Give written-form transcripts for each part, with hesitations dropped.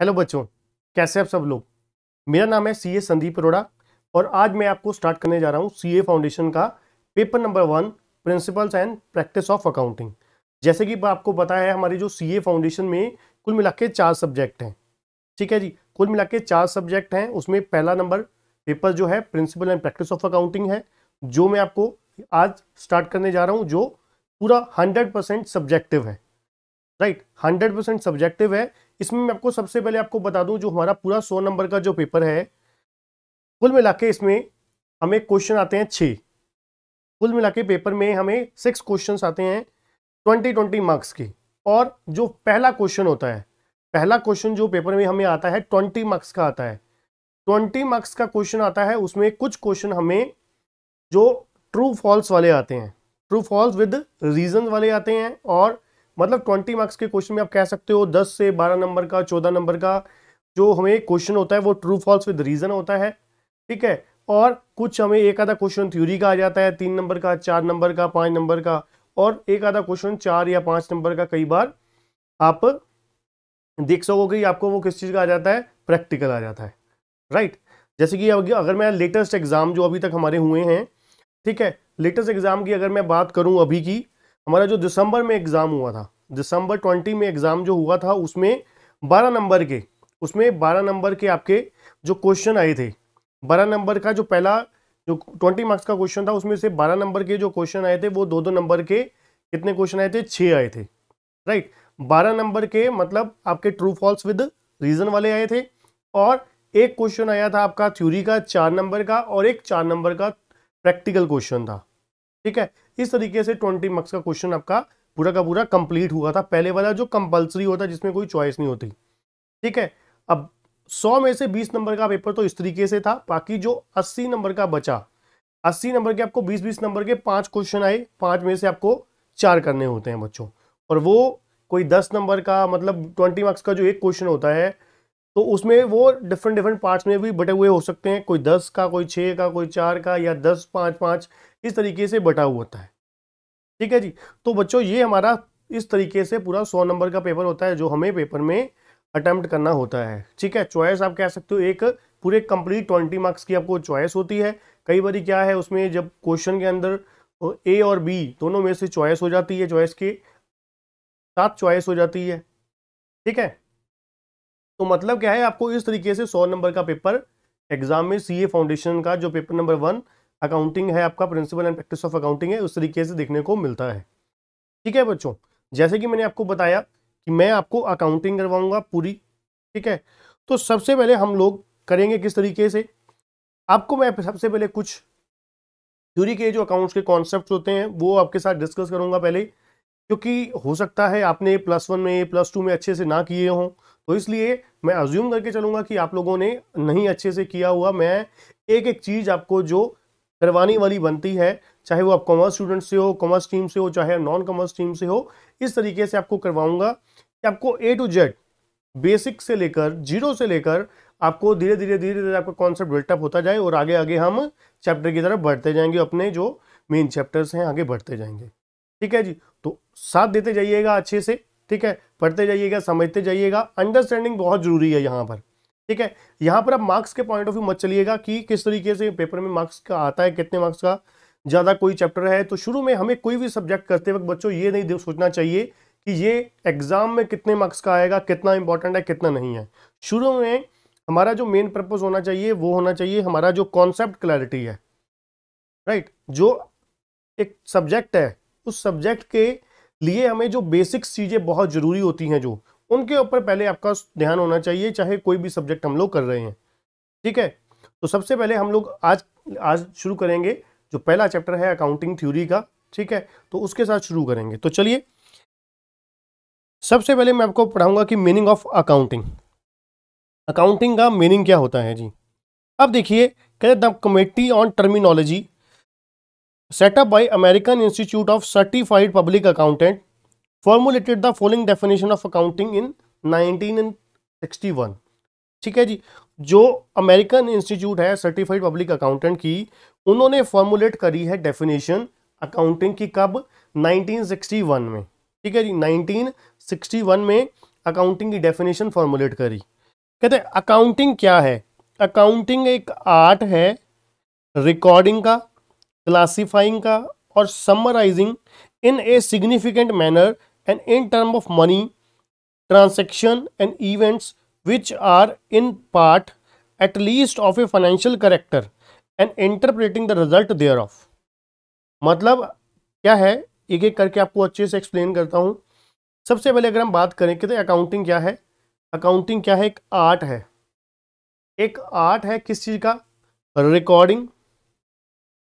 Hello बच्चों, कैसे आप सब लोग। मेरा नाम है सीए संदीप अरोड़ा और आज मैं आपको स्टार्ट करने जा रहा हूँ सीए फाउंडेशन का paper number 1 principles and practice of accounting. जैसे कि आपको पता है हमारी जो सीए फाउंडेशन में कुल मिला के 4 सब्जेक्ट हैं। ठीक है जी, कुल मिला के 4 सब्जेक्ट हैं। उसमें पहला नंबर पेपर जो है principal and practice of accounting है, जो मैं आपको आज स्टार्ट करने जा रहा हूँ, जो पूरा 100% सब्जेक्टिव है। राइट, 100% सब्जेक्टिव है। इसमें मैं आपको सबसे पहले आपको बता दूं, जो हमारा पूरा 100 नंबर का जो पेपर है, कुल मिला के इसमें हमें क्वेश्चन आते हैं 6। कुल मिला के पेपर में हमें 6 क्वेश्चंस आते हैं 20 मार्क्स के। और जो पहला क्वेश्चन होता है, पहला क्वेश्चन जो पेपर में हमें आता है 20 मार्क्स का आता है। 20 मार्क्स का क्वेश्चन आता है, उसमें कुछ क्वेश्चन हमें जो ट्रू फॉल्स वाले आते हैं, ट्रू फॉल्स विद रीजन वाले आते हैं। और मतलब 20 मार्क्स के क्वेश्चन में आप कह सकते हो 10 से 12 नंबर का, 14 नंबर का जो हमें क्वेश्चन होता है वो ट्रू फॉल्स विद रीजन होता है। ठीक है, और कुछ हमें एक आधा क्वेश्चन थ्योरी का आ जाता है 3 नंबर का, 4 नंबर का, 5 नंबर का, और एक आधा क्वेश्चन 4 या 5 नंबर का कई बार आप देख सकोगे आपको वो किस चीज़ का आ जाता है, प्रैक्टिकल आ जाता है। राइट, जैसे कि अगर मैं लेटेस्ट एग्जाम जो अभी तक हमारे हुए हैं, ठीक है, लेटेस्ट एग्जाम की अगर मैं बात करूं अभी की, हमारा जो दिसंबर में एग्जाम हुआ था, दिसंबर 20 में एग्जाम जो हुआ था, उसमें 12 नंबर के, उसमें 12 नंबर के आपके जो क्वेश्चन आए थे, 12 नंबर का जो पहला जो 20 मार्क्स का क्वेश्चन था, उसमें से 12 नंबर के जो क्वेश्चन आए थे वो 2-2 नंबर के कितने क्वेश्चन आए थे, 6 आए थे। राइट, 12 नंबर के मतलब आपके ट्रू फॉल्स विद रीजन वाले आए थे, और एक क्वेश्चन आया था आपका थ्योरी का 4 नंबर का, और एक 4 नंबर का प्रैक्टिकल क्वेश्चन था। ठीक है, इस तरीके से 20 मार्क्स का क्वेश्चन आपका पूरा का पूरा कंप्लीट हुआ था। पहले वाला जो कंपलसरी होता है, जिसमें कोई चॉइस नहीं होती। ठीक है, अब 100 में से 20 नंबर का पेपर तो इस तरीके से था। बाकी जो 80 नंबर का बचा, 80 नंबर के आपको 20-20 नंबर के 5 क्वेश्चन आए, 5 में से आपको 4 करने होते हैं बच्चों। और वो कोई 10 नंबर का, मतलब 20 मार्क्स का जो एक क्वेश्चन होता है, तो उसमें वो डिफरेंट डिफरेंट पार्ट्स में भी बटे हुए हो सकते हैं। कोई 10 का, कोई 6 का, कोई 4 का, या 10 5 5 इस तरीके से बटा हुआ होता है। ठीक है जी, तो बच्चों ये हमारा इस तरीके से पूरा 100 नंबर का पेपर होता है, जो हमें पेपर में अटेम्प्ट करना होता है। ठीक है, चॉइस आप कह सकते हो एक पूरे कंप्लीट 20 मार्क्स की आपको चॉइस होती है। कई बार क्या है, उसमें जब क्वेश्चन के अंदर ए और बी दोनों में से चॉइस हो जाती है, चॉइस के साथ चॉइस हो जाती है। ठीक है, तो मतलब क्या है, आपको इस तरीके से 100 नंबर का पेपर एग्जाम में सीए फाउंडेशन का जो पेपर नंबर 1 अकाउंटिंग है, आपका principal and practice of accounting है, उस तरीके से देखने को मिलता है। ठीक है बच्चों, जैसे कि मैंने आपको बताया कि मैं आपको अकाउंटिंग करवाऊंगा पूरी। ठीक है, तो सबसे पहले हम लोग करेंगे किस तरीके से, आपको मैं सबसे पहले कुछ थ्योरी के जो अकाउंट्स के कॉन्सेप्ट होते हैं वो आपके साथ डिस्कस करूंगा पहले, क्योंकि हो सकता है आपने +1 में +2 में अच्छे से ना किए हों, तो इसलिए मैं अज्यूम करके चलूंगा कि आप लोगों ने नहीं अच्छे से किया हुआ। मैं एक एक चीज आपको जो करवाने वाली बनती है, चाहे वो आप कॉमर्स स्टूडेंट से हो, कॉमर्स टीम से हो, चाहे नॉन कॉमर्स टीम से हो, इस तरीके से आपको करवाऊंगा कि आपको A to Z बेसिक से लेकर, जीरो से लेकर, आपको धीरे धीरे धीरे धीरे आपका कॉन्सेप्ट बिल्टअप होता जाए, और आगे आगे हम चैप्टर की तरफ बढ़ते जाएंगे, अपने जो मेन चैप्टर्स हैं आगे बढ़ते जाएंगे। ठीक है जी, तो साथ देते जाइएगा अच्छे से। ठीक है, पढ़ते जाइएगा, समझते जाइएगा, अंडरस्टैंडिंग बहुत जरूरी है यहाँ पर। ठीक है, यहाँ पर आप मार्क्स के पॉइंट ऑफ व्यू मत चलिएगा कि किस तरीके से पेपर में मार्क्स का आता है, कितने मार्क्स का ज़्यादा कोई चैप्टर है। तो शुरू में हमें कोई भी सब्जेक्ट करते वक्त बच्चों ये नहीं सोचना चाहिए कि ये एग्जाम में कितने मार्क्स का आएगा, कितना इंपॉर्टेंट है, कितना नहीं है। शुरू में हमारा जो मेन पर्पस होना चाहिए वो होना चाहिए हमारा जो कॉन्सेप्ट क्लैरिटी है। राइट, जो एक सब्जेक्ट है, उस सब्जेक्ट के लिए हमें जो बेसिक्स चीजें बहुत जरूरी होती हैं, जो उनके ऊपर पहले आपका ध्यान होना चाहिए, चाहे कोई भी सब्जेक्ट हम लोग कर रहे हैं। ठीक है, तो सबसे पहले हम लोग आज आज शुरू करेंगे जो पहला चैप्टर है अकाउंटिंग थ्योरी का। ठीक है, तो उसके साथ शुरू करेंगे। तो चलिए, सबसे पहले मैं आपको पढ़ाऊंगा कि मीनिंग ऑफ अकाउंटिंग, अकाउंटिंग का मीनिंग क्या होता है जी। अब देखिए, कहते the committee on terminology set up by American Institute of Certified Public Accountant formulated the following definition of accounting in 1961। ठीक है जी, जो अमेरिकन इंस्टीट्यूट है सर्टिफाइड पब्लिक अकाउंटेंट की, उन्होंने फॉर्मुलेट करी है डेफिनेशन अकाउंटिंग की, कब, 1961 में। ठीक है जी, 1961 में अकाउंटिंग की डेफिनेशन फॉर्मुलेट करी। कहते हैं अकाउंटिंग क्या है? अकाउंटिंग एक आर्ट है रिकॉर्डिंग का, क्लासिफाइंग का और summarising in a significant manner and in term of money transaction and events which are in part at least of a financial character and interpreting the result thereof. मतलब क्या है, एक एक करके आपको अच्छे से एक्सप्लेन करता हूं। सबसे पहले अगर हम बात करें कि अकाउंटिंग क्या है, अकाउंटिंग क्या है? एक आर्ट है। एक आर्ट है किस चीज का? रिकॉर्डिंग,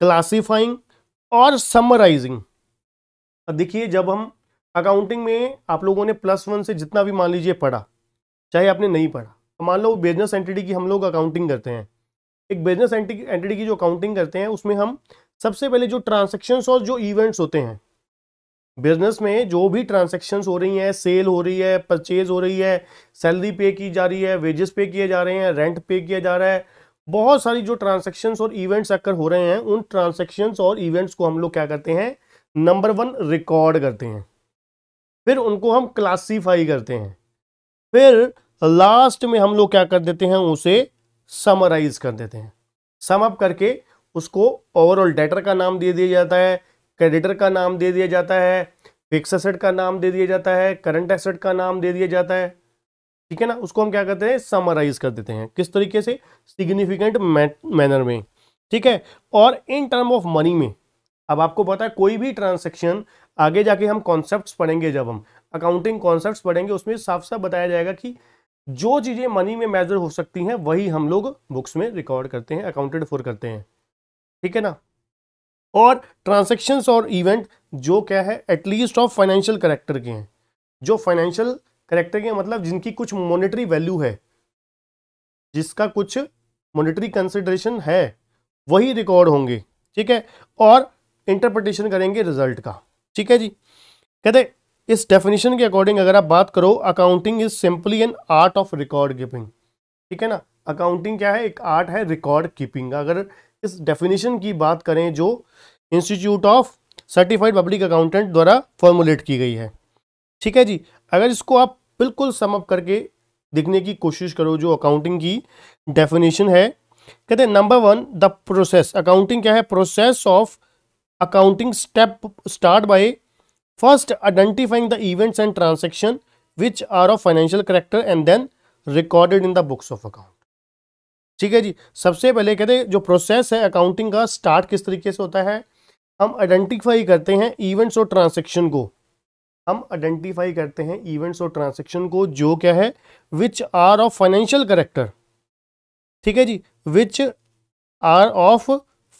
क्लासिफाइंग और समराइजिंग। अब देखिए, जब हम अकाउंटिंग में आप लोगों ने +1 से जितना भी मान लीजिए पढ़ा, चाहे आपने नहीं पढ़ा, तो मान लो बिजनेस एंटिटी की हम लोग अकाउंटिंग करते हैं। एक बिजनेस एंटिटी की जो अकाउंटिंग करते हैं उसमें हम सबसे पहले जो ट्रांजैक्शंस और जो इवेंट्स होते हैं, बिजनेस में जो भी ट्रांजैक्शंस हो रही हैं, सेल हो रही है, परचेज हो रही है, सैलरी पे की जा रही है, वेजेस पे किए जा रहे हैं, रेंट पे किया जा रहा है, बहुत सारी जो ट्रांजैक्शंस और इवेंट्स अक्कर हो रहे हैं, उन ट्रांजैक्शंस और इवेंट्स को हम लोग क्या करते हैं? नंबर 1 रिकॉर्ड करते हैं, फिर उनको हम क्लासीफाई करते हैं, फिर लास्ट में हम लोग क्या कर देते हैं? उसे समराइज कर देते हैं। सम अप करके उसको ओवरऑल डेटर का नाम दे दिया जाता है, क्रेडिटर का नाम दे दिया जाता है, फिक्स एसेट का नाम दे दिया जाता है, करंट एसेट का नाम दे दिया जाता है। ठीक है ना? उसको हम क्या करते हैं? समराइज कर देते हैं। किस तरीके से? सिग्निफिकेंट मैनर में। ठीक है। और इन टर्म ऑफ मनी में, अब आपको पता है कोई भी ट्रांसैक्शन, आगे जाके हम कॉन्सेप्ट्स पढ़ेंगे, जब हम अकाउंटिंग कॉन्सेप्ट्स पढ़ेंगे उसमें साफ साफ बताया जाएगा कि जो चीजें मनी में मेजर हो सकती हैं वही हम लोग बुक्स में रिकॉर्ड करते हैं, अकाउंटेड फॉर करते हैं। ठीक है ना? और ट्रांजैक्शंस और इवेंट जो क्या है? एटलीस्ट ऑफ फाइनेंशियल करेक्टर के हैं, जो फाइनेंशियल करेक्टर के मतलब जिनकी कुछ मॉनेटरी वैल्यू है, जिसका कुछ मॉनेटरी कंसिडरेशन है, वही रिकॉर्ड होंगे। ठीक है। और इंटरप्रिटेशन करेंगे रिजल्ट का। ठीक है जी। कहते इस डेफिनेशन के अकॉर्डिंग अगर आप बात करो, accounting is simply an art of record keeping. ठीक है ना? अकाउंटिंग क्या है? एक आर्ट है रिकॉर्ड कीपिंग। अगर इस डेफिनेशन की बात करें जो institute of Certified Public accountant द्वारा फॉर्मुलेट की गई है। ठीक है जी। अगर इसको आप बिल्कुल सम अप करके देखने की कोशिश करो, जो अकाउंटिंग की डेफिनेशन है, कहते हैं नंबर 1 द प्रोसेस। अकाउंटिंग क्या है? Process of accounting step start by first identifying the events and transaction which are of financial character and then recorded in the books of account. ठीक है जी। सबसे पहले कहते हैं जो प्रोसेस है अकाउंटिंग का, स्टार्ट किस तरीके से होता है? हम आइडेंटिफाई करते हैं इवेंट्स और ट्रांजैक्शन को, हम आइडेंटिफाई करते हैं इवेंट्स और ट्रांजैक्शन को जो क्या है? Which are of financial character. ठीक है जी। Which are of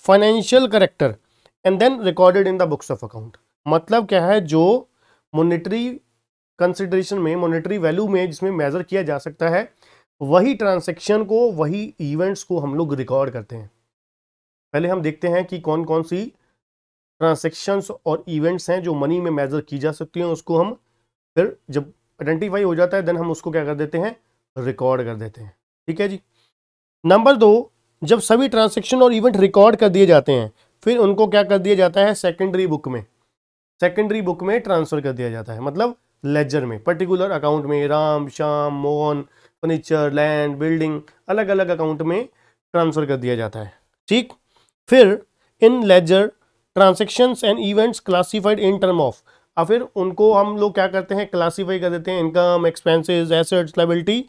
financial character and then recorded in the books of account. मतलब क्या है? जो मॉनेटरी कंसिडरेशन में, मॉनेटरी वैल्यू में जिसमें मेजर किया जा सकता है, वही ट्रांजैक्शन को, वही इवेंट्स को हम लोग रिकॉर्ड करते हैं। पहले हम देखते हैं कि कौन कौन सी ट्रांजैक्शंस और इवेंट्स हैं जो मनी में मेजर की जा सकती हैं। उसको हम फिर जब आइडेंटिफाई हो जाता है देन हम उसको क्या कर देते हैं? रिकॉर्ड कर देते हैं। ठीक है जी। नंबर 2, जब सभी ट्रांजैक्शन और इवेंट रिकॉर्ड कर दिए जाते हैं फिर उनको क्या कर दिया जाता है? सेकेंडरी बुक में, सेकेंडरी बुक में ट्रांसफर कर दिया जाता है। मतलब लेजर में, पर्टिकुलर अकाउंट में, Ram, Shyam, Mohan, furniture, land, building, अलग अलग अकाउंट में ट्रांसफर कर दिया जाता है। ठीक। फिर in ledger transactions and events classified in term of, और फिर उनको हम लोग क्या करते हैं? क्लासीफाई कर देते हैं, income, expenses, assets, liability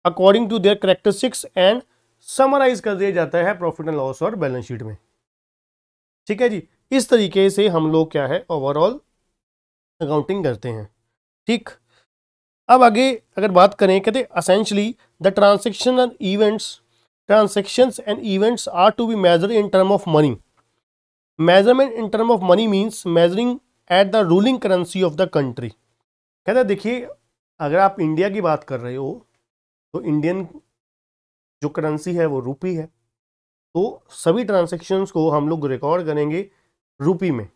according to their characteristics and summarise कर दिया जाता है प्रॉफिट एंड लॉस और बैलेंस शीट में। ठीक है जी। इस तरीके से हम लोग क्या है? ओवरऑल अकाउंटिंग करते हैं। ठीक। अब आगे अगर बात करें, कहते essentially the transactions and events are to be measured in term of money. Measurement in term of money means measuring at the ruling currency of the country. कहते देखिए, अगर आप इंडिया की बात कर रहे हो तो इंडियन जो करेंसी है वो रूपी है, तो सभी ट्रांजैक्शंस को हम लोग रिकॉर्ड करेंगे रूपी में।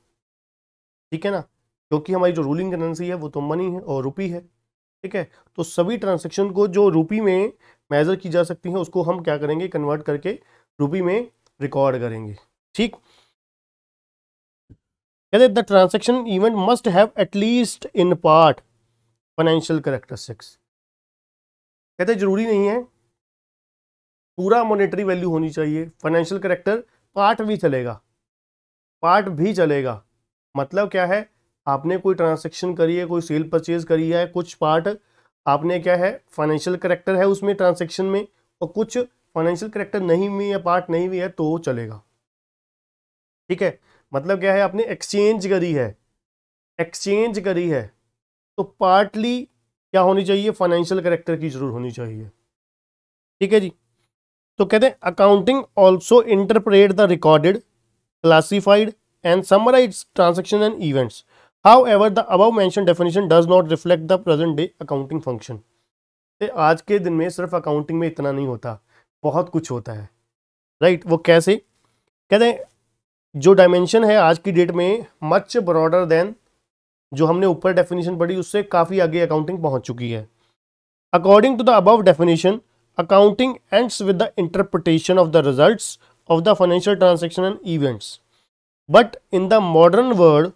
ठीक है ना? क्योंकि हमारी जो रूलिंग करेंसी है वो तो मनी है और रूपी है। ठीक है। तो सभी ट्रांजैक्शन को जो रूपी में मेजर की जा सकती हैं उसको हम क्या करेंगे? कन्वर्ट करके रूपी में रिकॉर्ड करेंगे। ठीक। कहते the transaction event must have at least in part financial characteristics. कहते जरूरी नहीं है पूरा मॉनेटरी वैल्यू होनी चाहिए। फाइनेंशियल करेक्टर पार्ट भी चलेगा, पार्ट भी चलेगा। मतलब क्या है, आपने कोई ट्रांजैक्शन करी है, कोई सेल परचेज करी है, कुछ पार्ट आपने क्या है फाइनेंशियल करेक्टर है उसमें ट्रांजैक्शन में, और कुछ फाइनेंशियल करेक्टर नहीं भी है, पार्ट नहीं भी है, तो वो चलेगा। ठीक है, मतलब क्या है, आपने एक्सचेंज करी है, एक्सचेंज करी है, तो पार्टली क्या होनी चाहिए, फाइनेंशियल करेक्टर की जरूर होनी चाहिए। ठीक है जी। तो कहते हैं accounting also interpret the recorded, classified and summarise transaction and events. However, the above mentioned definition does not reflect the present day accounting function. आज के दिन में सिर्फ अकाउंटिंग में इतना नहीं होता, बहुत कुछ होता है, राइट। वो कैसे कहते हैं, जो डायमेंशन है आज की डेट में मच ब्रॉडर देन जो हमने ऊपर डेफिनेशन पढ़ी उससे काफ़ी आगे अकाउंटिंग पहुंच चुकी है। According to the above definition, accounting ends with the interpretation of the results of the financial transaction and events. But in the modern world,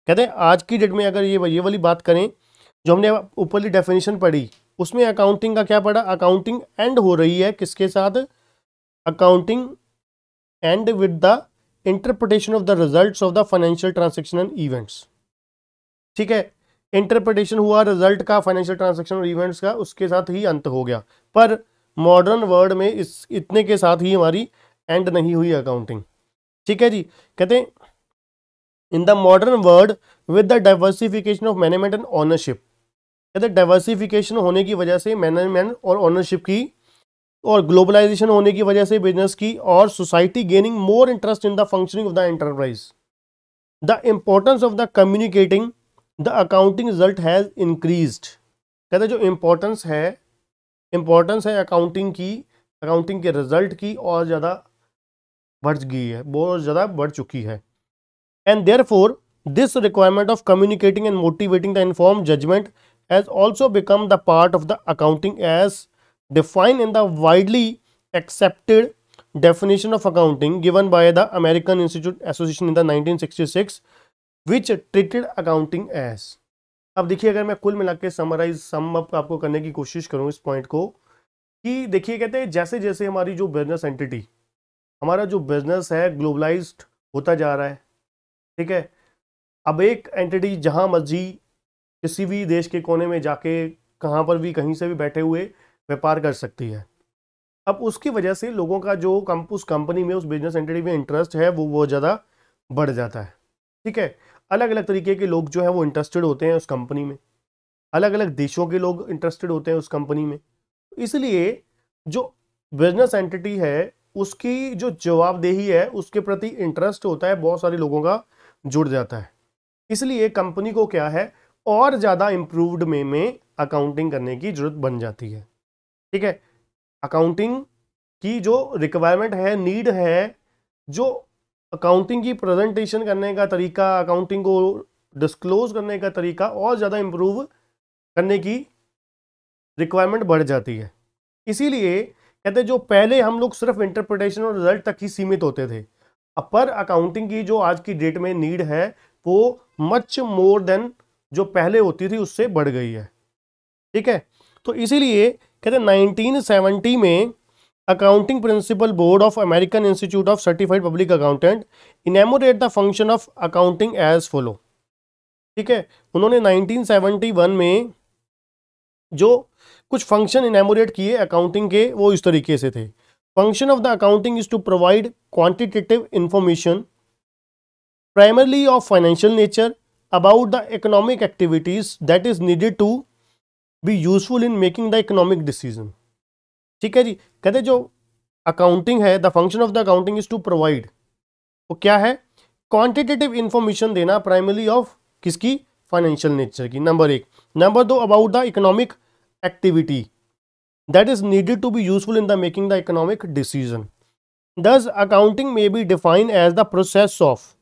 कहते हैं आज की डेट में अगर ये वाली बात करें जो हमने ऊपरली डेफिनेशन पढ़ी उसमें अकाउंटिंग का क्या पढ़ा, अकाउंटिंग एंड हो रही है किसके साथ, accounting and with the interpretation of the results of the financial transaction and events. ठीक है, इंटरप्रिटेशन हुआ रिजल्ट का, फाइनेंशियल ट्रांजैक्शन और इवेंट्स का, उसके साथ ही अंत हो गया। पर मॉडर्न वर्ल्ड में इस इतने के साथ ही हमारी एंड नहीं हुई अकाउंटिंग। ठीक है जी। कहते हैं in the modern world with the diversification of management and ownership, कहते हैं डाइवर्सिफिकेशन होने की वजह से मैनेजमेंट और ओनरशिप की, और ग्लोबलाइजेशन होने की वजह से बिजनेस की, और society gaining more interest in the functioning of the enterprise, the importance of the communicating the accounting result has increased. कहते जो इम्पोर्टेंस है अकाउंटिंग की, अकाउंटिंग के रिजल्ट की और ज़्यादा बढ़ गई है, बहुत ज़्यादा बढ़ चुकी है। And therefore this requirement of communicating and motivating the informed judgement has also become the part of the accounting as defined in the widely accepted definition of accounting given by the American Institute Association in the 1966 which treated accounting as। अब देखिए अगर मैं कुल मिला के sum up आपको करने की कोशिश करूं इस पॉइंट को, कि देखिए कहते हैं जैसे जैसे हमारी जो बिजनेस एंटिटी, हमारा जो बिजनेस है ग्लोबलाइज्ड होता जा रहा है। ठीक है, अब एक एंटिटी जहां मर्जी किसी भी देश के कोने में जाके कहां पर भी कहीं से भी बैठे हुए व्यापार कर सकती है। अब उसकी वजह से लोगों का जो उस कंपनी में, उस बिजनेस एंटिटी में इंटरेस्ट है वो ज़्यादा बढ़ जाता है। ठीक है, अलग अलग तरीके के लोग जो है वो इंटरेस्टेड होते हैं उस कंपनी में, अलग अलग देशों के लोग इंटरेस्टेड होते हैं उस कंपनी में। इसलिए जो बिजनेस एंटिटी है उसकी जो जवाबदेही है उसके प्रति इंटरेस्ट होता है बहुत सारे लोगों का जुड़ जाता है। इसलिए कंपनी को क्या है और ज़्यादा इम्प्रूव्ड में अकाउंटिंग करने की जरूरत बन जाती है। ठीक है, अकाउंटिंग की जो रिक्वायरमेंट है, नीड है, जो अकाउंटिंग की प्रेजेंटेशन करने का तरीका, अकाउंटिंग को डिस्क्लोज करने का तरीका और ज़्यादा इम्प्रूव करने की रिक्वायरमेंट बढ़ जाती है। इसीलिए कहते हैं जो पहले हम लोग सिर्फ इंटरप्रिटेशन और रिजल्ट तक ही सीमित होते थे, अब पर अकाउंटिंग की जो आज की डेट में नीड है वो मच मोर देन जो पहले होती थी उससे बढ़ गई है। ठीक है, तो इसीलिए कहते हैं 1970 में Accounting Principle Board of American Institute of Certified Public Accountant enumerate the function of accounting as follow. ठीक है, उन्होंने 1971 में जो कुछ फंक्शन इनैमोरेट किए अकाउंटिंग के वो इस तरीके से थे। Function of the accounting is to provide quantitative information primarily of financial nature about the economic activities that is needed to be useful in making the economic decision. ठीक है जी, कहते जो अकाउंटिंग है, the function of the accounting is to provide, वो क्या है, quantitative information देना प्राइमरली ऑफ किसकी, फाइनेंशियल नेचर की, नंबर एक। नंबर दो, about the economic activity that is needed to be useful in the making the economic decision. Thus accounting may be defined as the process of,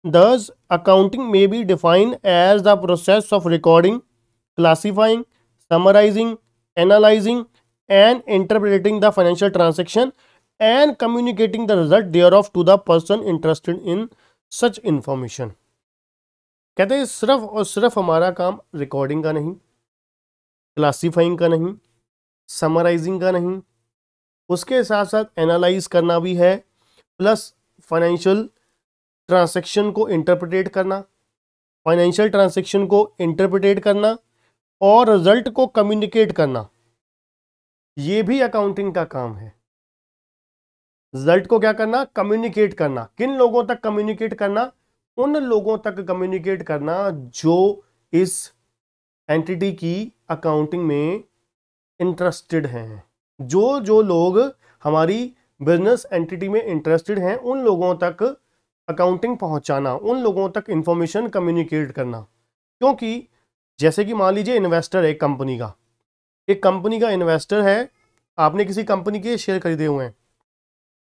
thus accounting may be defined as the process of recording, classifying, summarizing, analyzing and interpreting the financial transaction and communicating the result thereof to the person interested in such information। कहते हैं सिर्फ और सिर्फ हमारा काम recording का नहीं, classifying का नहीं, समराइजिंग का नहीं, उसके साथ साथ एनालाइज करना भी है, प्लस फाइनेंशियल ट्रांजैक्शन को इंटरप्रेट करना, फाइनेंशियल ट्रांजैक्शन को इंटरप्रेट करना और रिजल्ट को कम्युनिकेट करना, ये भी अकाउंटिंग का काम है। रिजल्ट को क्या करना, कम्युनिकेट करना। किन लोगों तक कम्युनिकेट करना, उन लोगों तक कम्युनिकेट करना जो इस एंटिटी की अकाउंटिंग में इंटरेस्टेड हैं। जो जो लोग हमारी बिजनेस एंटिटी में इंटरेस्टेड हैं उन लोगों तक अकाउंटिंग पहुंचाना, उन लोगों तक इंफॉर्मेशन कम्युनिकेट करना। क्योंकि जैसे कि मान लीजिए इन्वेस्टर है एक कंपनी का इन्वेस्टर है, आपने किसी कंपनी के शेयर खरीदे हुए हैं,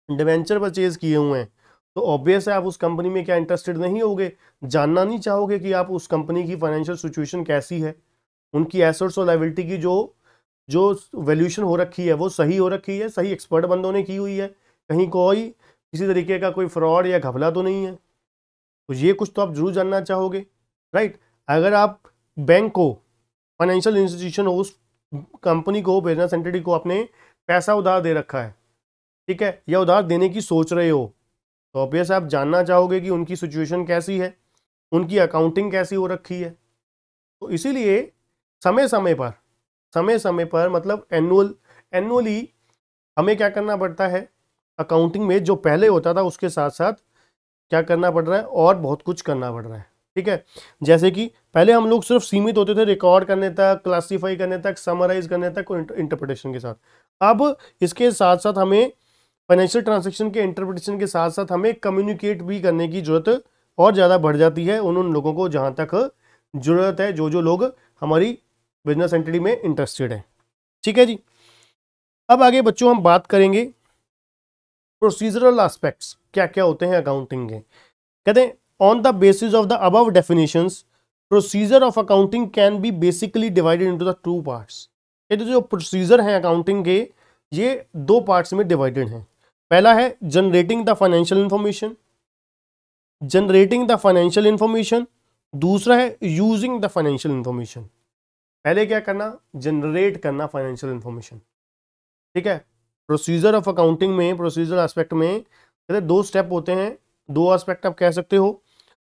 डिवेंचर परचेज किए हुए हैं, तो ऑब्वियस है आप उस कंपनी में क्या इंटरेस्टेड नहीं होगे, जानना नहीं चाहोगे कि आप उस कंपनी की फाइनेंशियल सिचुएशन कैसी है, उनकी एसेट्स और लायबिलिटी की जो जो वैल्यूएशन हो रखी है वो सही हो रखी है, सही एक्सपर्ट बंदों ने की हुई है, कहीं कोई किसी तरीके का कोई फ्रॉड या घपला तो नहीं है। तो ये कुछ तो आप जरूर जानना चाहोगे, राइट। अगर आप बैंक को, फाइनेंशियल इंस्टीट्यूशन हो, उस कंपनी को, बिजनेस एंटिटी को आपने पैसा उधार दे रखा है, ठीक है, या उधार देने की सोच रहे हो, तो ऑब्वियस आप जानना चाहोगे कि उनकी सिचुएशन कैसी है, उनकी अकाउंटिंग कैसी हो रखी है। तो इसीलिए समय समय पर मतलब एनुअली हमें क्या करना पड़ता है, अकाउंटिंग में जो पहले होता था उसके साथ साथ क्या करना पड़ रहा है, और बहुत कुछ करना पड़ रहा है, ठीक है। जैसे कि पहले हम लोग सिर्फ सीमित होते थे रिकॉर्ड करने तक, क्लासीफाई करने तक, समराइज करने तक और इंटरप्रिटेशन के साथ। अब इसके साथ साथ हमें फाइनेंशियल ट्रांजैक्शन के इंटरप्रिटेशन के साथ साथ हमें कम्युनिकेट भी करने की जरूरत और ज़्यादा बढ़ जाती है उन लोगों को जहाँ तक जरूरत है, जो लोग हमारी बिजनेस एंटिटी में इंटरेस्टेड है, ठीक है जी। अब आगे बच्चों हम बात करेंगे प्रोसीजरल एस्पेक्ट्स क्या क्या होते हैं अकाउंटिंग के। कहते हैं on the basis of the above definitions procedure of accounting can be basically divided into the two parts. ये जो प्रोसीजर हैं अकाउंटिंग के, ये दो पार्ट्स में डिवाइडेड हैं। पहला है जनरेटिंग द फाइनेंशियल इंफॉर्मेशन, दूसरा है यूजिंग द फाइनेंशियल इंफॉर्मेशन। पहले क्या करना, जनरेट करना फाइनेंशियल इंफॉर्मेशन, ठीक है। प्रोसीजर ऑफ अकाउंटिंग में, प्रोसीजर एस्पेक्ट में कहते दो स्टेप होते हैं, दो एस्पेक्ट आप कह सकते हो,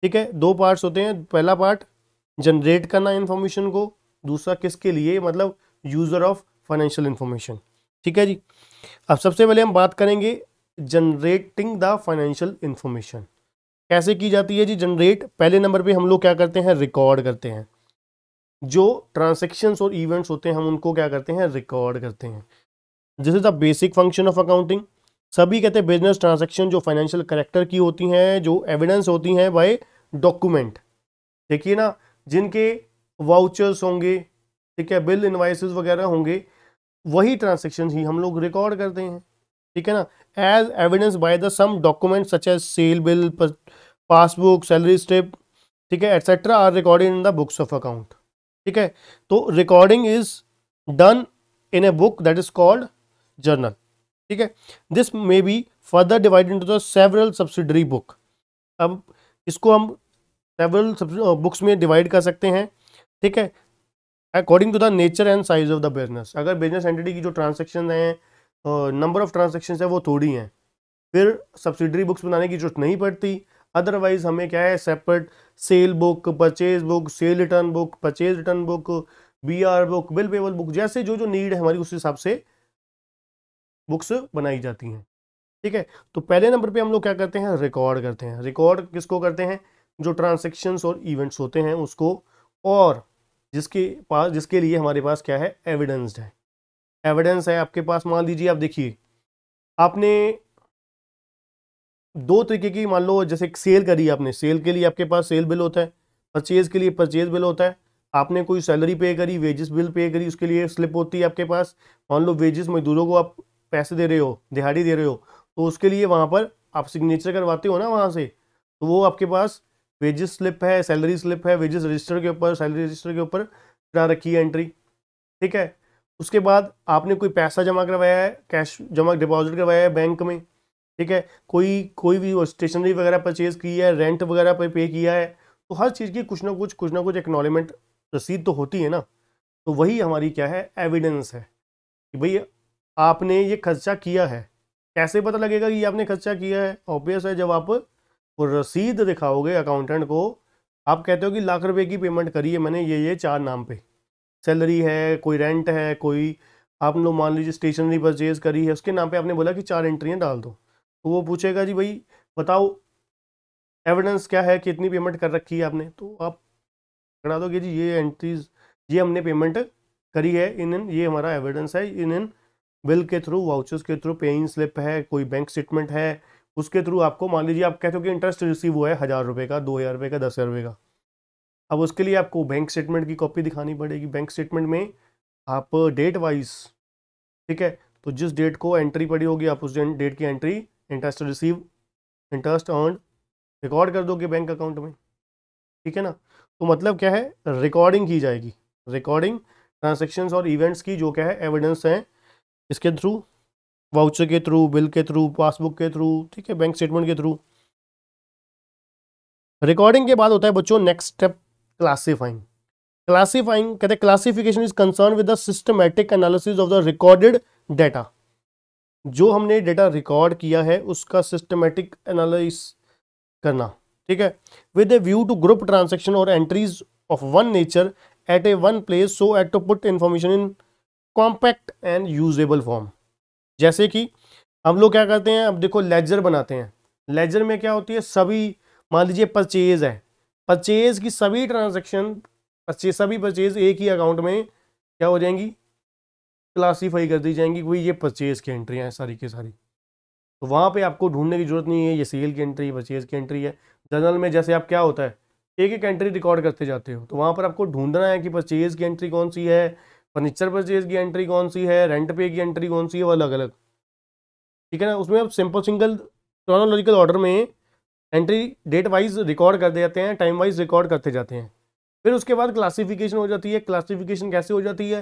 ठीक है, दो पार्ट्स होते हैं। पहला पार्ट जनरेट करना इंफॉर्मेशन को, दूसरा किसके लिए, मतलब यूजर ऑफ फाइनेंशियल इंफॉर्मेशन, ठीक है जी। अब सबसे पहले हम बात करेंगे जनरेटिंग द फाइनेंशियल इंफॉर्मेशन कैसे की जाती है जी। जनरेट, पहले नंबर पे हम लोग क्या करते हैं, रिकॉर्ड करते हैं। जो ट्रांजैक्शंस और इवेंट्स होते हैं हम उनको क्या करते हैं, रिकॉर्ड करते हैं। This is the basic function of accounting. सभी कहते हैं बिजनेस ट्रांजैक्शन जो फाइनेंशियल कैरेक्टर की होती हैं, जो एविडेंस होती हैं बाय डॉक्यूमेंट, देखिए ना, जिनके वाउचर्स होंगे, ठीक है, बिल इनवाइसेस वगैरह होंगे, वही ट्रांजैक्शन ही हम लोग रिकॉर्ड करते हैं, ठीक है ना। As evidence by the some document such as sale bill, passbook, salary slip, ठीक है, etcetera are recorded in the books of account, ठीक है। तो recording is done in a book that is called journal, ठीक है। This may be further divided into the several subsidiary book. अब इसको हम सेवरल बुक्स में डिवाइड कर सकते हैं, ठीक है, according to the nature and size of the business. अगर बिजनेस एंटिटी की जो ट्रांजैक्शन है, नंबर ऑफ ट्रांजैक्शन है वो थोड़ी हैं, फिर सब्सिडरी बुक्स बनाने की जरूरत नहीं पड़ती। अदरवाइज हमें क्या है, separate sale book, purchase book, sale return book, purchase return book, BR book, bill payable book, जैसे जो जो नीड है हमारी उस हिसाब से बुक्स बनाई जाती हैं, ठीक है। तो पहले नंबर पे हम लोग क्या करते हैं, रिकॉर्ड करते हैं। रिकॉर्ड किसको करते हैं, जो ट्रांजैक्शंस और इवेंट्स होते हैं उसको, और जिसके लिए हमारे पास क्या है, एविडेंस है। एविडेंस है आपके पास, मान लीजिए आप देखिए, आपने दो तरीके की, मान लो जैसे सेल करी आपने, सेल के लिए आपके पास सेल बिल होता है, परचेज के लिए परचेज बिल होता है। आपने कोई सैलरी पे करी, वेजेस बिल पे करी, उसके लिए स्लिप होती है आपके पास। मान लो वेजेस मजदूरों को आप पैसे दे रहे हो, दिहाड़ी दे रहे हो, तो उसके लिए वहाँ पर आप सिग्नेचर करवाते हो ना वहाँ से, तो वो आपके पास वेजेस स्लिप है, सैलरी स्लिप है, वेजेस रजिस्टर के ऊपर, सैलरी रजिस्टर के ऊपर करा रखी है एंट्री, ठीक है। उसके बाद आपने कोई पैसा जमा करवाया है, कैश जमा डिपॉजिट करवाया है बैंक में, ठीक है, कोई भी स्टेशनरी वगैरह परचेज की है, रेंट वगैरह पे किया है, तो हर चीज़ की कुछ ना कुछ एक्नॉलेजमेंट रसीद तो होती है ना, तो वही हमारी क्या है, एविडेंस है। कि भाई आपने ये खर्चा किया है। कैसे पता लगेगा कि ये आपने खर्चा किया है? ऑब्वियस है, जब आप वो रसीद दिखाओगे अकाउंटेंट को, आप कहते हो कि लाख रुपए की पेमेंट करी है मैंने ये 4 नाम पे, सैलरी है, कोई रेंट है, कोई आप लोग मान लीजिए स्टेशनरी परचेज करी है, उसके नाम पे आपने बोला कि 4 एंट्रियाँ डाल दो, तो वो पूछेगा जी भाई बताओ एविडेंस क्या है कि इतनी पेमेंट कर रखी है आपने, तो आप करा दोगे जी ये एंट्रीज, ये हमने पेमेंट करी है, इन ये हमारा एविडेंस है, इन बिल के थ्रू, वाउचर्स के थ्रू, पेइंग स्लिप है, कोई बैंक स्टेटमेंट है, उसके थ्रू आपको मान लीजिए आप कहते हो कि इंटरेस्ट रिसीव हुआ है 1000 रुपये का, 2000 रुपये का, 10,000 रुपये का। अब उसके लिए आपको बैंक स्टेटमेंट की कॉपी दिखानी पड़ेगी। बैंक स्टेटमेंट में आप डेट वाइज, ठीक है, तो जिस डेट को एंट्री पड़ी होगी आप उस डेट की entry interest receive, interest earn record कर दोगे बैंक अकाउंट में, ठीक है ना। तो मतलब क्या है, रिकॉर्डिंग की जाएगी, रिकॉर्डिंग ट्रांजेक्शन्स और इवेंट्स की, जो क्या है एविडेंस है, इसके थ्रू, वाउचर के थ्रू, बिल के थ्रू, पासबुक के थ्रू, ठीक है, बैंक स्टेटमेंट के थ्रू। रिकॉर्डिंग के बाद होता है बच्चों नेक्स्ट स्टेप, क्लासीफाइंग। क्लासीफाइंग कहते हैं classification is concern with the systematic analysis of the recorded data. जो हमने डेटा रिकॉर्ड किया है उसका सिस्टमैटिक एनालिसिस करना, ठीक है, with a view to group transaction और entries of one nature at a one place so at to put information in compact and usable form. जैसे कि हम लोग क्या करते हैं, अब देखो लेजर बनाते हैं, लेजर में क्या होती है, सभी मान लीजिए परचेज है, परचेज की सभी ट्रांजैक्शन, सभी परचेज एक ही अकाउंट में क्या हो जाएंगी, क्लासीफाई कर दी जाएंगी, कोई ये परचेज की एंट्री है सारी की सारी, तो वहाँ पे आपको ढूंढने की जरूरत नहीं है ये सेल की एंट्री, परचेज की एंट्री है। जनरल में जैसे आप क्या होता है, एक एक एंट्री रिकॉर्ड करते जाते हो, तो वहाँ पर आपको ढूंढना है कि परचेज की एंट्री कौन सी है, फर्नीचर परचेज की एंट्री कौन सी है, रेंट पे की एंट्री कौन सी है, वो अलग अलग, ठीक है ना। उसमें आप सिंगल क्रोनोलॉजिकल ऑर्डर में एंट्री डेट वाइज रिकॉर्ड कर देते हैं, टाइम वाइज रिकॉर्ड करते जाते हैं। फिर उसके बाद क्लासिफिकेशन हो जाती है। क्लासिफिकेशन कैसे हो जाती है,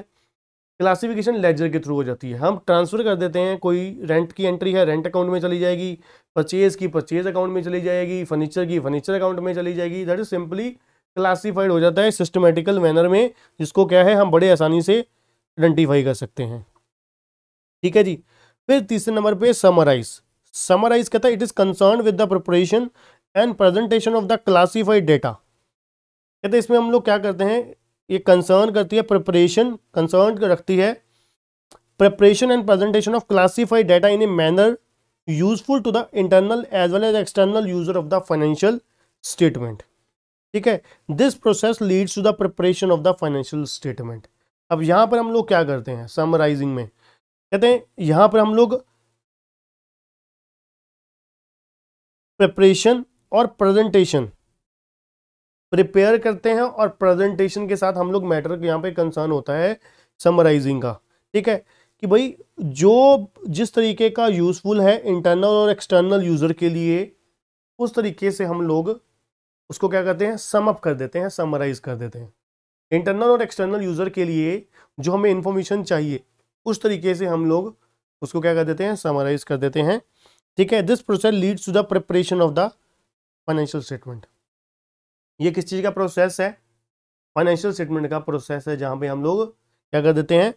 क्लासिफिकेशन लेजर के थ्रू हो जाती है। हम ट्रांसफर कर देते हैं, कोई रेंट की एंट्री है रेंट अकाउंट में चली जाएगी, परचेज की परचेज अकाउंट में चली जाएगी, फर्नीचर की फर्नीचर अकाउंट में चली जाएगी। दैट इज सिंपली क्लासिफाइड हो जाता है सिस्टमेटिकल मैनर में, जिसको क्या है हम बड़े आसानी से आइडेंटिफाई कर सकते हैं, ठीक है जी। फिर तीसरे नंबर पे समराइज। समराइज कहता है it is concern with the preparation and presentation of the classified data. कहते हैं इसमें हम लोग क्या करते हैं, ये कंसर्न करती है प्रिपरेशन, कंसर्न रखती है preparation and presentation of classified data in a manner useful to the internal as well as external user of the financial statement, ठीक है। This process leads to the preparation of the financial statement. अब यहां पर हम लोग क्या करते हैं समराइजिंग में, कहते हैं यहां पर हम लोग प्रिपरेशन और प्रेजेंटेशन प्रिपेयर करते हैं, और प्रेजेंटेशन के साथ हम लोग मैटर यहाँ पे कंसर्न होता है समराइजिंग का, ठीक है, कि भाई जो जिस तरीके का यूजफुल है इंटरनल और एक्सटर्नल यूजर के लिए, उस तरीके से हम लोग उसको क्या करते हैं, सम अप कर देते हैं, समराइज कर देते हैं। इंटरनल और एक्सटर्नल यूजर के लिए जो हमें इंफॉर्मेशन चाहिए उस तरीके से हम लोग उसको क्या कर देते हैं, समराइज कर देते हैं, ठीक है। This process leads to the preparation of the financial statement. ये किस चीज का प्रोसेस है, फाइनेंशियल स्टेटमेंट का प्रोसेस है, जहां पे हम लोग क्या कर देते हैं,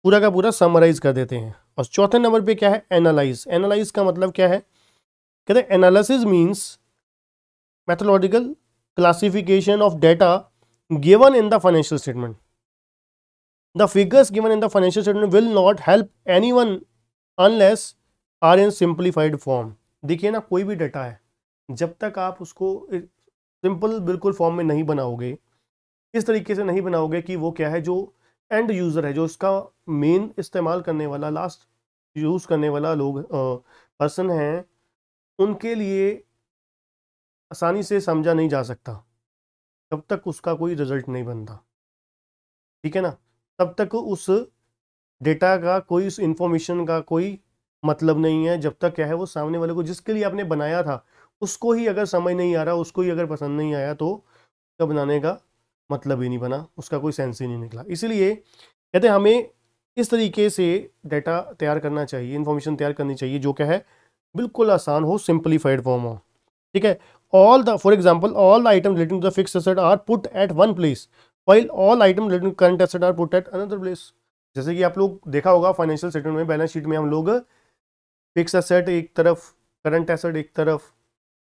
पूरा का पूरा समराइज कर देते हैं। और चौथे नंबर पे क्या है, एनालाइज। एनालाइज का मतलब क्या है, कहते हैं analysis means methodological classification of data given in the financial statement. The figures given in the financial statement will not help anyone unless are in simplified form. देखिए ना, कोई भी डेटा है, जब तक आप उसको सिंपल बिल्कुल फॉर्म में नहीं बनाओगे, इस तरीके से नहीं बनाओगे कि वो क्या है, जो एंड यूज़र है, जो इसका मेन इस्तेमाल करने वाला, लास्ट यूज़ करने वाला लोग पर्सन हैं, उनके लिए आसानी से समझा नहीं जा सकता, तब तक उसका कोई रिजल्ट नहीं बनता, ठीक है ना। तब तक उस डेटा का कोई, उस इंफॉर्मेशन का कोई मतलब नहीं है, जब तक क्या है वो सामने वाले को, जिसके लिए आपने बनाया था, उसको ही अगर समझ नहीं आ रहा, उसको ही अगर पसंद नहीं आया, तो उसका बनाने का मतलब ही नहीं बना, उसका कोई सेंस ही नहीं निकला। इसलिए कहते हैं हमें इस तरीके से डेटा तैयार करना चाहिए, इंफॉर्मेशन तैयार करनी चाहिए, जो क्या है बिल्कुल आसान हो, सिंप्लीफाइड फॉर्म हो, ठीक है। All the, for example, all the item relating to the fixed asset are put at one place while all item relating to current asset are put at another place. जैसे कि आप लोग देखा होगा financial statement में, balance sheet में हम लोग फिक्स एसेट एक तरफ, करंट एसेट एक तरफ,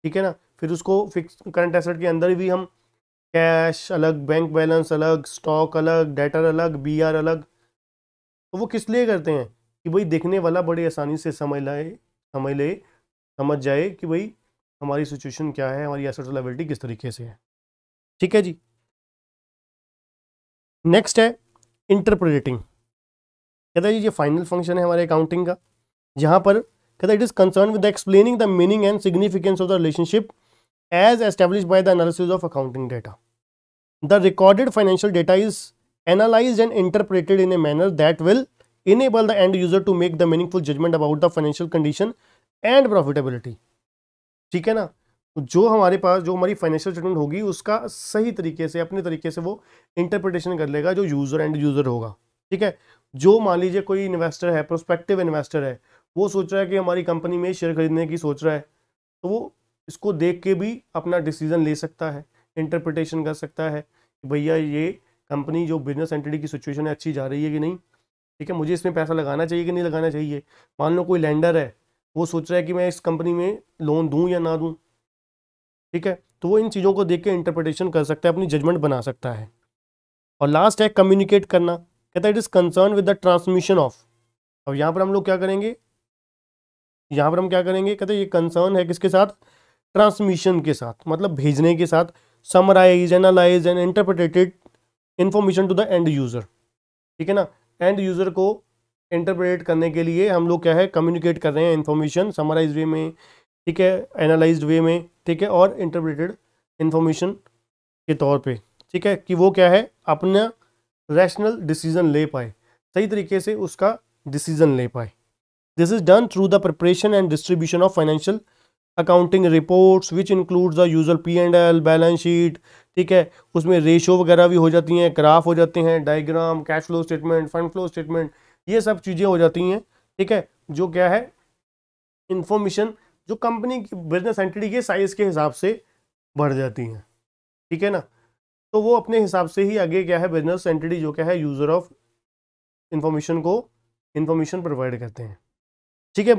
ठीक है ना, फिर उसको फिक्स करंट एसेट के अंदर भी हम कैश अलग, बैंक बैलेंस अलग, स्टॉक अलग, डेटर अलग, बीआर अलग। तो वो किस लिए करते हैं कि भाई देखने वाला बड़ी आसानी से समझ जाए कि भाई हमारी सिचुएशन क्या है, हमारी एसेट लायबिलिटी किस तरीके से है। ठीक है जी। नेक्स्ट है इंटरप्रेटिंग। कहता है जी ये फाइनल फंक्शन है हमारे अकाउंटिंग का, जहां पर कहता है it is concern with explaining the meaning and significance of the relationship as established by the analysis of accounting data. The recorded financial data is analysed and interpreted in a manner that will enable the end user to make the meaningful judgment about the financial condition and profitability। ठीक है ना, जो हमारे पास जो हमारी financial statement होगी उसका सही तरीके से अपने तरीके से वो इंटरप्रिटेशन कर लेगा जो यूजर एंड यूजर होगा। ठीक है, जो मान लीजिए कोई इन्वेस्टर है, प्रोस्पेक्टिव इन्वेस्टर है, वो सोच रहा है कि हमारी कंपनी में शेयर खरीदने की सोच रहा है, तो वो इसको देख के भी अपना डिसीजन ले सकता है, इंटरप्रिटेशन कर सकता है कि भैया ये कंपनी जो बिजनेस एंटिटी की सिचुएशन है अच्छी जा रही है कि नहीं, ठीक है, मुझे इसमें पैसा लगाना चाहिए कि नहीं लगाना चाहिए। मान लो कोई लैंडर है, वो सोच रहा है कि मैं इस कंपनी में लोन दूं या ना दूं, ठीक है, तो वो इन चीज़ों को देख के इंटरप्रिटेशन कर सकता है, अपनी जजमेंट बना सकता है। और लास्ट है कम्युनिकेट करना। कहता है it is concern with the transmission of. अब यहाँ पर हम लोग क्या करेंगे, यहाँ पर हम क्या करेंगे, कहते हैं ये कंसर्न है किसके साथ, ट्रांसमिशन के साथ, मतलब भेजने के साथ। Summarise, analyse and interpreted information to the end user. ठीक है ना, एंड यूजर को इंटरप्रेट करने के लिए हम लोग क्या है, कम्युनिकेट कर रहे हैं इन्फॉर्मेशन समराइज वे में, ठीक है, एनालाइज्ड वे में, ठीक है, और इंटरप्रेटेड इन्फॉर्मेशन के तौर पे, ठीक है, कि वो क्या है अपना रैशनल डिसीजन ले पाए, सही तरीके से उसका डिसीजन ले पाए। This is done through the preparation and distribution of financial accounting reports which includes the user P&L, balance sheet, ठीक है, उसमें रेशो वगैरह भी हो जाती हैं, ग्राफ हो जाते हैं, diagram, cash flow statement, fund flow statement, ये सब चीज़ें हो जाती हैं। ठीक है, जो क्या है इंफॉर्मेशन जो कंपनी की बिजनेस एंटिटी के साइज के हिसाब से बढ़ जाती हैं। ठीक है ना, तो वो अपने हिसाब से ही आगे क्या है बिजनेस एंटिटी जो क्या है यूजर ऑफ इंफॉर्मेशन को इंफॉर्मेशन प्रोवाइड करते हैं। ठीक है।